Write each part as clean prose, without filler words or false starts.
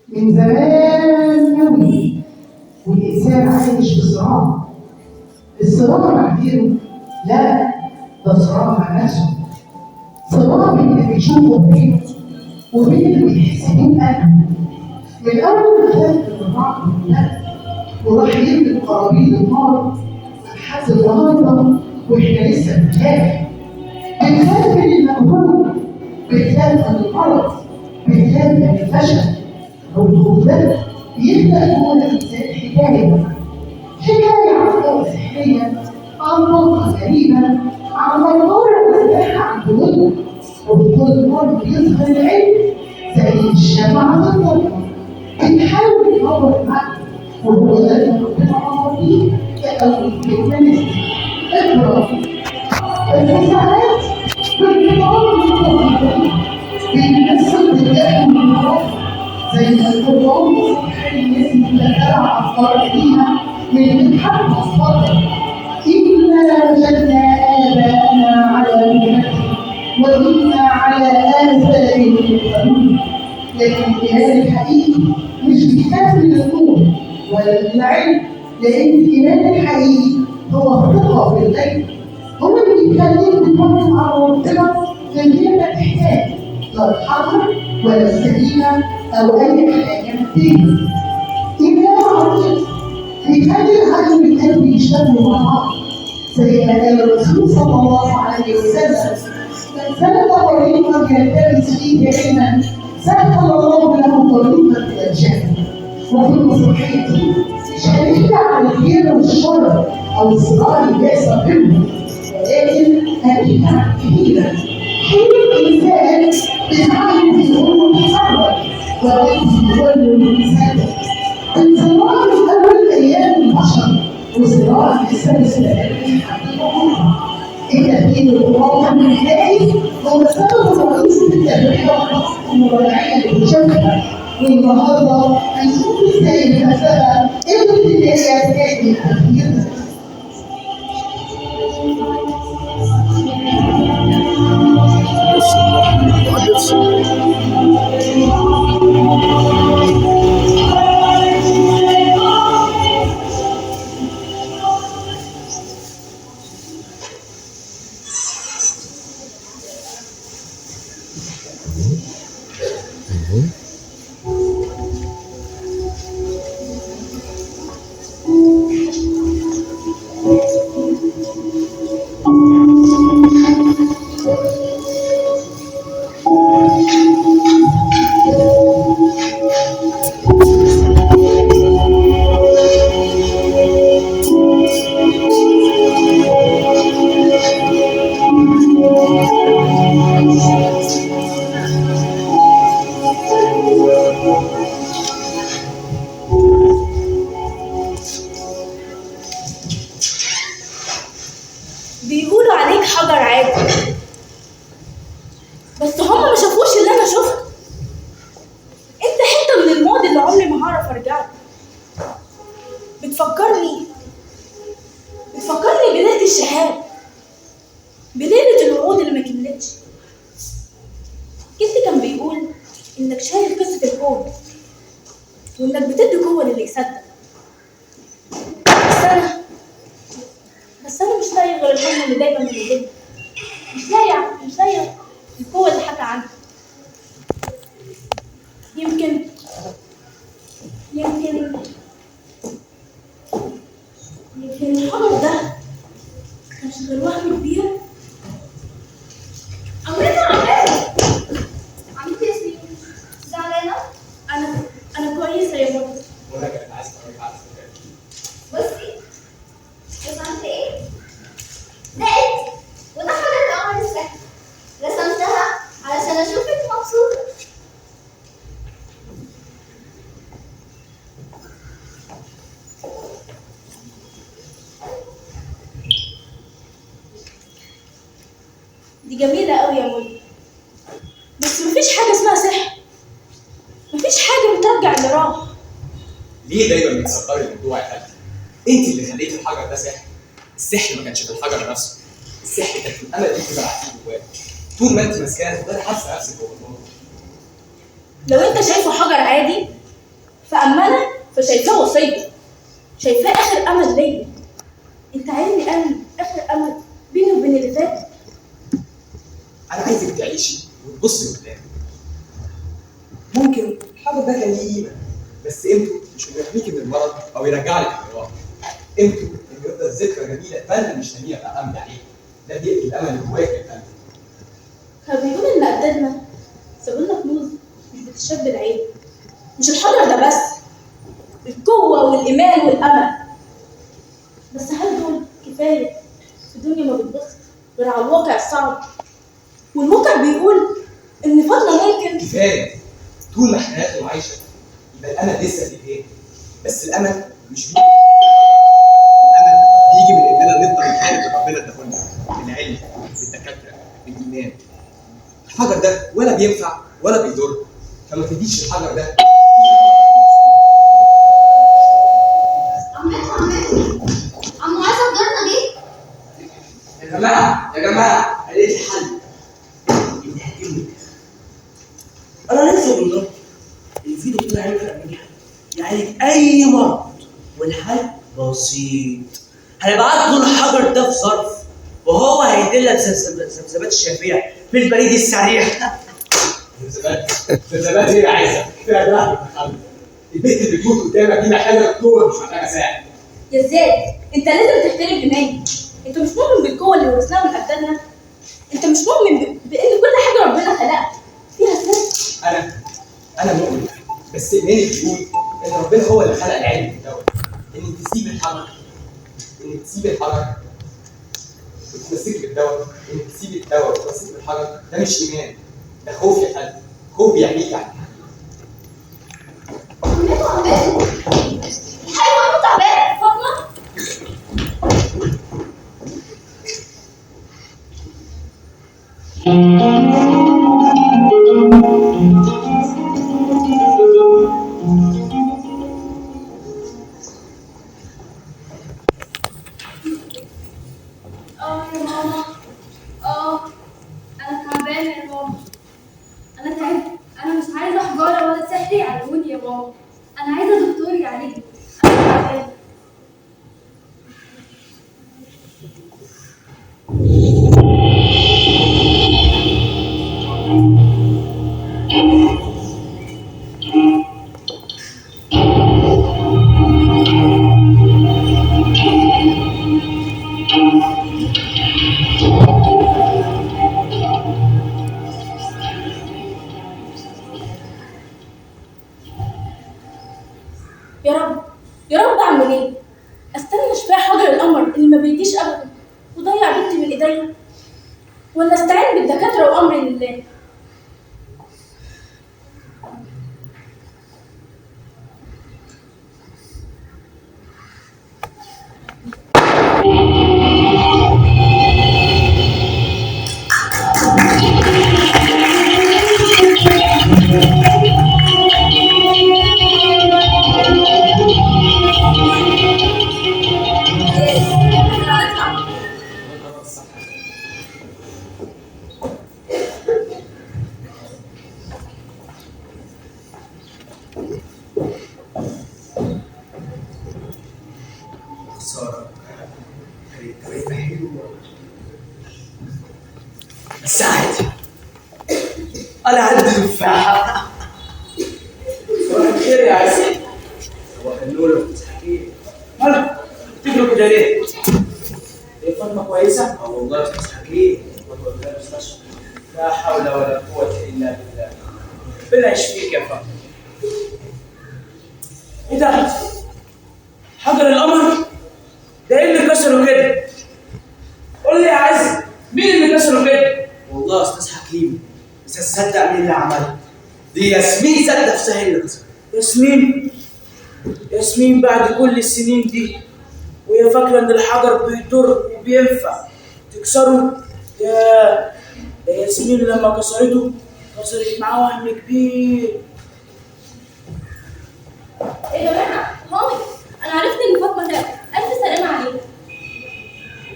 من زمان قوي والإنسان عايش في صراع. الصراع مع غيره؟ لا، ده صراع مع نفسه. صراع بين اللي بيشوفه بعينه وبين اللي بيحس بيه بقلبه. من أول ما خد الرعب والنفس وراح يرمي قرابين النار لحد النهارده واحنا لسه بنخاف. بنخاف من المجهول، بنخاف من المرض، بنخاف من الفشل. والخوف ده بيخلق جوه الانسان حكايه عن قوه سحريه، عن طاقه غريبه، عن منظوره مفتاحه عن قلوبنا. وبكل مره بيظهر العلم زي الشمعة في الضلمه بنحاول ندور معاه، وهو ده اللي ربنا امر بيه كأول كلمه نسمع. اقرا الفساحات بالقرآن الكريم بيمثل بالله من الرب زي ما القرآن الصحيح الاسم اللي تبع أفكار فيها من حد أصفر. إنا وجدنا آباءنا على أمة وإنا على آثارهم مقتدون. لكن الإيمان الحقيقي مش بيخاف من النور ولا من العلم، لأن الإيمان الحقيقي هو الثقة في الغيب. هو اللي بيخليك تتوكل على ربنا من غير ما تحتاج لا الحجر ولا السكينة أو أي حاجة مادية. إيمان عميق بيخلي العقل والقلب يشتغلوا مع بعض، زي ما قال الرسول صلى الله عليه وسلم: من سلك طريقا يلتمس فيه علما سهل الله له طريقا إلى الجنة. وفي المسرحية دي مش هنحكي عن الخير والشر أو الصراع اللي بيحصل بينهم، ولكن هنحكي عن كبيرة حين الإنسان بيتعلم في أمور صعبة ولكن يقول صادق. الصراع من أول أيام البشر وصراع الإنسان السلامي التأثير الواضح من النهائي هو السبب الرئيسي في التربية والرفض المراجعية للمشاركة. والنهارده هنشوف ازاي الفلسفة قدرت ان هي تواجه التغيير ده. بيقولوا عليك حجر عادي، بس هما ما شافوش اللي انا شفته. انت حته من الماضي اللي عمري ما هعرف ارجع له. بتفكرني بليله الشهاد، بليله الوعود اللي ما كملتش. جدي كان بيقول انك شايف قصه الكون وانك بتدي قوه للي يصدق. بس انا مش لاقي غير الحلم اللي دايما بيجيلي. مش لاقي القوه اللي حكى عنها. يمكن الحجر ده كانش غير وهم كبير. عملتي يا سيدي زعلانة؟ انا كويسه يا ماما. وانا كمان عايز اتفرج على الفيلم. بصي رسمت ايه؟ ده انت، وده حاجة القمر السحري. رسمتها علشان اشوفك مبسوطة. دي جميله قوي يا ماما، بس مفيش حاجه اسمها سحر. مفيش حاجه بترجع اللي راح. ليه دايما بتصدري الموضوع يا خالتي؟ انت اللي خليتي الحجر ده سحر. السحر ما كانش في الحجر نفسه، السحر كان في الامل اللي انت زرعتيه جواك. طول ما انت ماسكاه تفضلي حاسه نفسك جوه النور. لو انت شايفه حجر عادي فشايفاه وصيه، شايفاه اخر امل ليا. انت عايزني انا اخر امل بيني وبين اللي فات؟ انا عايزك تعيشي وتبصي قدام. ممكن الحجر ده كان ليه قيمه، بس قيمته مش انه يحميكي من المرض او يرجع لك الراحه. قيمته انه يفضل ذكرى جميله فانت مش ناويه تأمني عليها. ده بيقتل الامل اللي جواك يا فندم. فبيقول ان اجدادنا سابوا لنا كنوز مش بتشاب العين. مش الحجر ده بس، القوه والايمان والامل. بس هل دول كفايه في دنيا ما بتبص غير على الواقع الصعب؟ والواقع بيقول ان فاطمه ممكن. كفايه. طول ما حياته عايشه يبقى الامل لسه في ايدينا. بس الامل مش بيجي. الامل بيجي من اننا نفضل نحارب ربنا اداهولنا بالعلم، بالدكاتره، بالايمان. الحجر ده ولا بينفع ولا بيضر، فما تديش الحجر ده. عمو عايز جارنا جه. يا جماعه انا لقيت الحل اللي هيتم. انا نفسي بالله اللي في دكتور هيعمل عمليه يعالج اي مرض، والحل بسيط. هنبعت له الحجر ده في ظرف وهو هيدلنا بذبذبات الشفيع في البريد السريع. ذبذبات هي عايزه فيها دراهم محمد. البنت اللي بتموت قدامك دي محتاجه دكتور مش محتاجه ساعد. يا زياد، انت لازم تحترم ايماني. انت مش مؤمن بالقوه اللي ورثناها من اجدادنا. انت مش مؤمن بان كل حاجه ربنا خلقها فيها سر. انا مؤمن، بس ايماني بيقول ان ربنا هو اللي خلق العلم والدواء. انك تسيب الحجر، انك تسيب الحجر وتتمسكي بالدواء، انك تسيبي الدواء وتتمسكي بالحجر، ده مش ايمان، ده خوف يا خالد. خوف بيعميك يعني. عمته الحقيقة عمته تعبانة. فاطمه، يا ماما. أنا تعبانة يا ماما. أنا تعبت. أنا مش عايزة حجارة ولا سحر يعالجوني يا ماما. أنا عايزة دكتور يعالجني. أنا تعبانة. يا رب يا رب، اعمل ايه؟ استنى شفاء حجر القمر اللي ما بيجيش ابدا وضيع بنتي من ايديا، ولا استعين بالدكاتره وامري لله؟ خساره كانت طريقه حلوه بس عادي. انا عندي تفاحه. صباح الخير يا عسل. صباح النور يا استاذ حكيم. مالك بتجروا كده ليه؟ ايه فاطمه كويسه؟ والله يا استاذ حكيم فاطمه في المستشفى. لا حول ولا قوه الا بالله. ربنا يشفيك يا فاطمه. ايه ده؟ حجر القمر؟ ده ايه اللي كسره كده؟ قول لي يا عز، مين اللي كسره كده؟ والله يا استاذ حكيم بس تصدق مين اللي عملها؟ دي ياسمين ذات نفسها هي اللي كسرت. ياسمين؟ ياسمين بعد كل السنين دي وهي فاكره ان الحجر بيضر وبينفع تكسره؟ يا ياسمين لما كسرته كسرت معاه وهم كبير. يا جماعه، هاي، انا عرفت ان فاطمه تعبت. الف سلامه عليها.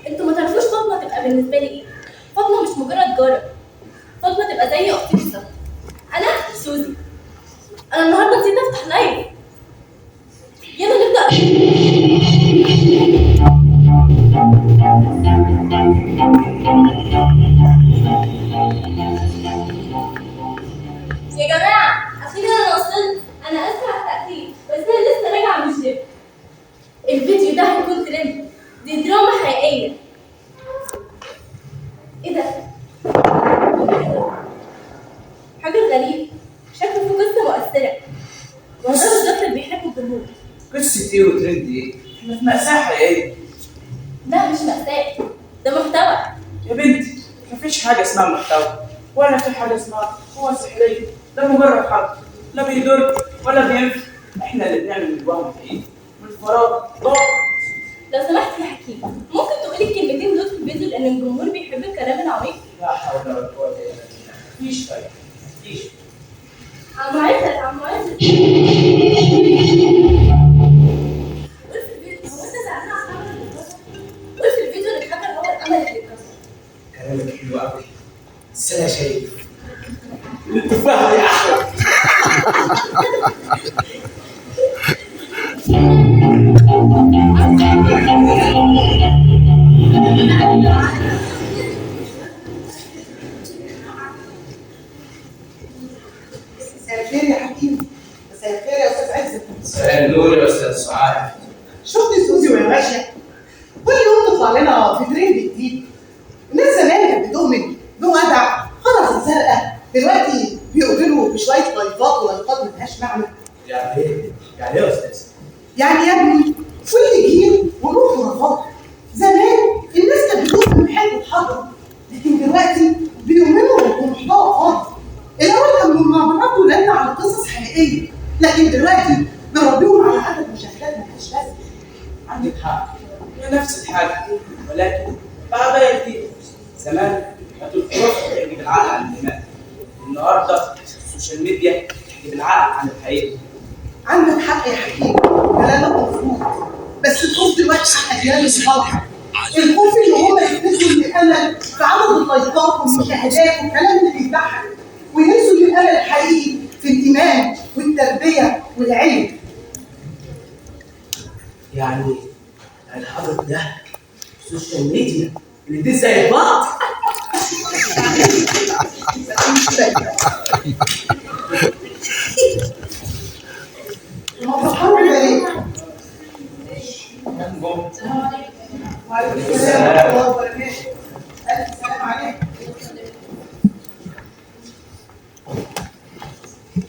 انتوا ما تعرفوش فاطمه تبقى بالنسبه لي ايه. فاطمه مش مجرد جاره، فاطمه تبقى زي اختي بالظبط. انا سوزي. انا النهارده نسيت افتح لايف. يلا نبدا. يا جماعه اخيرا انا وصلت. انا اسفه على التاخير بس انا لسه راجعه من الجيم. الفيديو ده هيكون ترند، دي دراما حقيقيه. ايه ده؟ حاجه غريبه، شكله في قصه مؤثره. وده بالظبط اللي بيحبه الجمهور. قصه ايه وترند ايه؟ احنا في مأساة حقيقيه. ده مش مأساة، ده محتوى. يا بنتي مفيش حاجه اسمها محتوى ولا في حاجه اسمها قوه سحريه. ده مجرد حرف لا بيضر ولا بينفع. احنا اللي بنعمل من الوهم حقيقي من الفراغ ضاق. لو سمحت يا حكيم، ممكن تقولي الكلمتين دول في الفيديو لان الجمهور بيحب الكلام العميق. لا حول ولا قوه الا بالله. مفيش فايده مفيش. عم عزت، عم عزت، قول في الفيديو، هو انت زعلان على الامل اللي اتكسر؟ قول في الفيديو ان الحجر هو الامل اللي اتكسر. كلامك حلو قوي بس انا شايف التفاح دي احلى. مساء الخير يا حكيم. مساء الخير يا استاذ عزت. مساء النور يا استاذ سعاد. شفت سوزي وهي ماشيه؟ كل يوم تطلع لنا في ترند جديد. الناس زمان كانت بتؤمن بوجع خلاص الزرقاء، دلوقتي بيقتلوا بشويه لايفات ولايفات ملهاش معنى. يعني ايه؟ يعني ايه يا استاذ؟ يعني يا ابني كل جيل وله خرافات. زمان الناس كانت بتؤمن بحلم الحضر، لكن دلوقتي بيؤمنوا بمحتوى فاضي. الاول كانوا بنربي ولادنا على قصص حقيقيه، لكن دلوقتي بنربيهم على عدد مشاهدات ملهاش لازمه. عندك حق هي نفس الحاجه ولكن بقى جديد. زمان كانت الخرافه بتحكي بالعقل عن الدماغ. النهارده السوشيال ميديا بتحكي بالعقل عن الحقيقه. عندك حق يا حكيم، كلامك مظبوط، بس الخوف دلوقتي على اجيال الصالحه. الخوف ان هم يفتكروا ان الامل في عدد اللايكات والمشاهدات والكلام اللي بيضحك، وينسوا ان الامل الحقيقي في الايمان والتربيه والعلم. يعني الحضر ده السوشيال ميديا الاتنين زي بعض. ما تفكروا ليه؟ السلام عليكم. وعليكم السلام ورحمه الله وبركاته. الف سلام عليكم.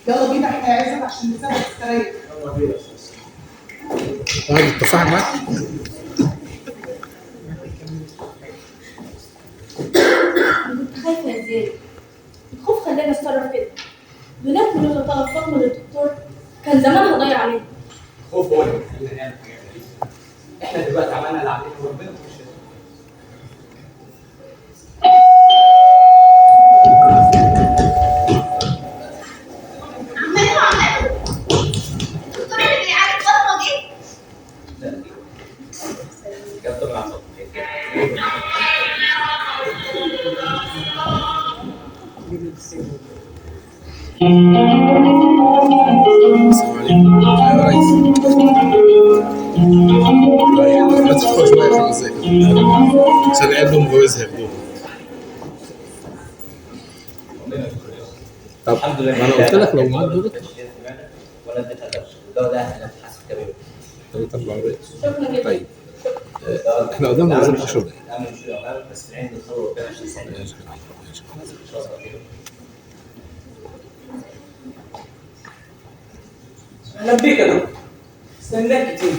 يلا بينا احنا يا عزت عشان نسافر السراير. يلا بينا يا استاذ. التفاح معاك؟ انا كنت خايفه يا زياد، الخوف خلاني اتصرف كده. بنات كنا لو طلبنا للدكتور كان زمانها ضايع علينا. خوف هو اللي بيخلينا نعمل حاجات غريبة. احنا دلوقتي عملنا اللي علينا وربنا مش شايف. جبت مع السلام عليكم يا ريس. ما تدخل شويه 5 دقايق عشان عندهم جواز هياخدوها. طب الحمد لله. ما انا قلت لك لو معاك دول ولا اديتها درس الدواء ده هنتحاسب كام يوم. طب العربيه. شكرا جدا. طيب احنا قدامنا بالظبط 10 دقايق. اعمل مش الاوقات بس في العين نتصور قدام 20 ثانيه ان شاء الله كده. اهلا بيك يا دكتور. استناك كتير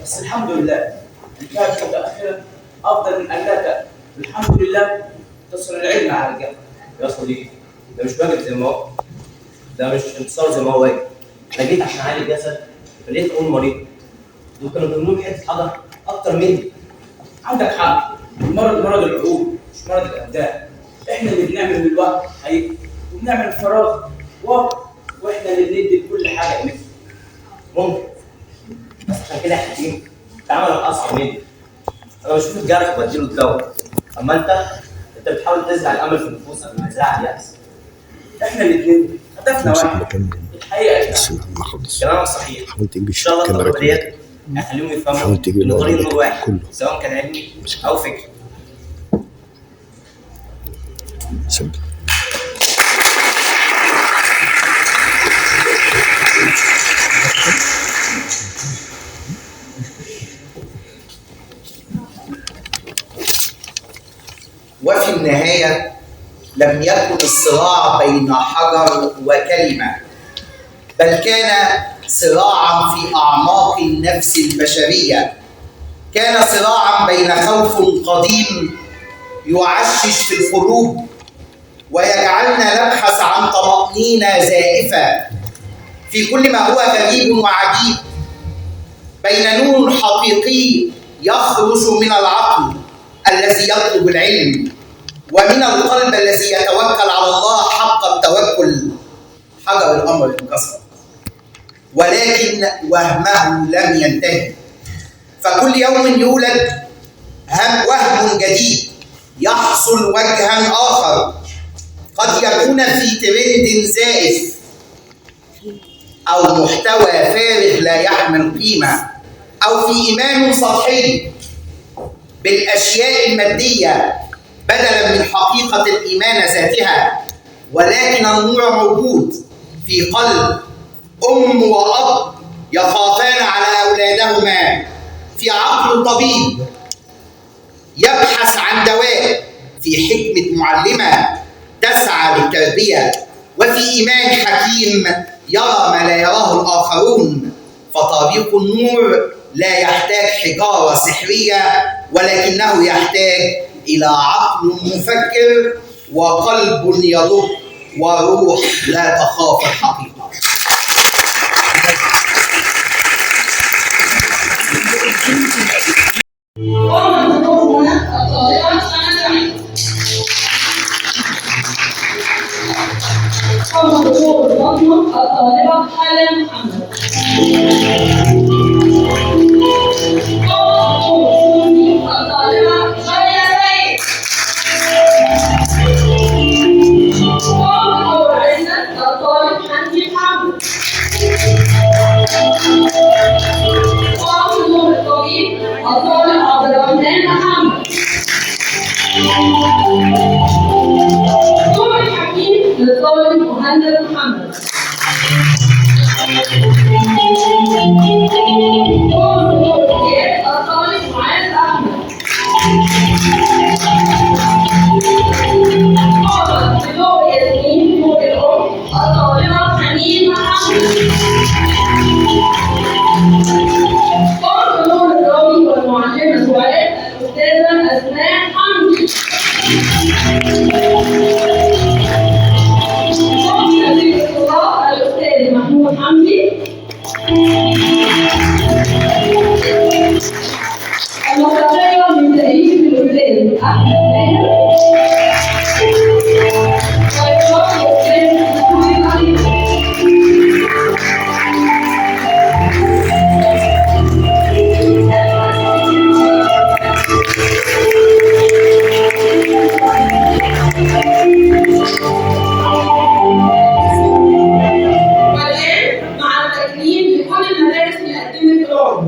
بس الحمد لله انتهت متاخرا افضل من ان لا تأتي. الحمد لله تصل العلم على الرجال. يا صديقي ده مش واجب زي ما هو، ده مش انتصار زي ما هو واجب. انا جيت عشان اعالج جسد فلقيت اقول مريض دول كانوا بيعملوا حته حضر اكتر مني. عندك حق، المرض مرض العقول مش مرض الابدان. احنا اللي بنعمل من الوقت حقيقي وبنعمل الفراغ واقع، واحنا اللي بندي لكل حاجه قيمتها. ممكن بس عشان كده يا حكيم تعاملك اصعب مني. انا بشوف الجرح وبديله الدواء، اما انت بتحاول تزرع الامل في النفوس قبل ما تزرع اليأس. احنا الاثنين هدفنا واحد، الحقيقه ما خلص كلامك صحيح. حاول تجيب ان شاء الله الكاميرا التطبيقات اخليهم يفهموا حاول تجيب ان طريق الورق نور واحد كله. سواء كان علمي او فكري. سجل. وفي النهاية لم يكن الصراع بين حجر وكلمة، بل كان صراعا في أعماق النفس البشرية، كان صراعا بين خوف قديم يعشش في القلوب ويجعلنا نبحث عن طمأنينة زائفة في كل ما هو غريب وعجيب، بين نور حقيقي يخرج من العقل الذي يطلب العلم ومن القلب الذي يتوكل على الله حق التوكل. حجر الأمر انكسر، ولكن وهمه لم ينتهي، فكل يوم يولد وهم جديد يحصل وجها آخر، قد يكون في ترند زائف أو محتوى فارغ لا يحمل قيمة، أو في إيمان سطحي بالأشياء المادية بدلا من حقيقة الإيمان ذاتها. ولكن النور موجود في قلب أم وأب يخافان على أولادهما، في عقل طبيب يبحث عن دواء، في حكمة معلمة تسعى للتربية، وفي إيمان حكيم يرى ما لا يراه الآخرون. فطريق النور لا يحتاج حجارة سحرية، ولكنه يحتاج إلى عقل مفكر وقلب يضب وروح لا تخاف الحقيقة. الطالبة حلا محمد. الطالبة شادية سيد. الطالب حمدي محمد. نور الطبيب الطالب عبد الرحمن محمد. نور الحكيم للطالب مهند محمد. الطالب معاذ احمد. نور ياسمين نور الام الطالبه حنين محمد. نور الراوي والمعلمه سعاد الاستاذه اسماء حمدي. نظيف الطلاب الاستاذ محمود حمدي. المتفرغ من تأليف الأستاذ أحمد ماهر. وإخراج الأستاذ محمود علي. والآن مع التكريم لكل المدارس اللي قدمت العرض.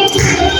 Thank you.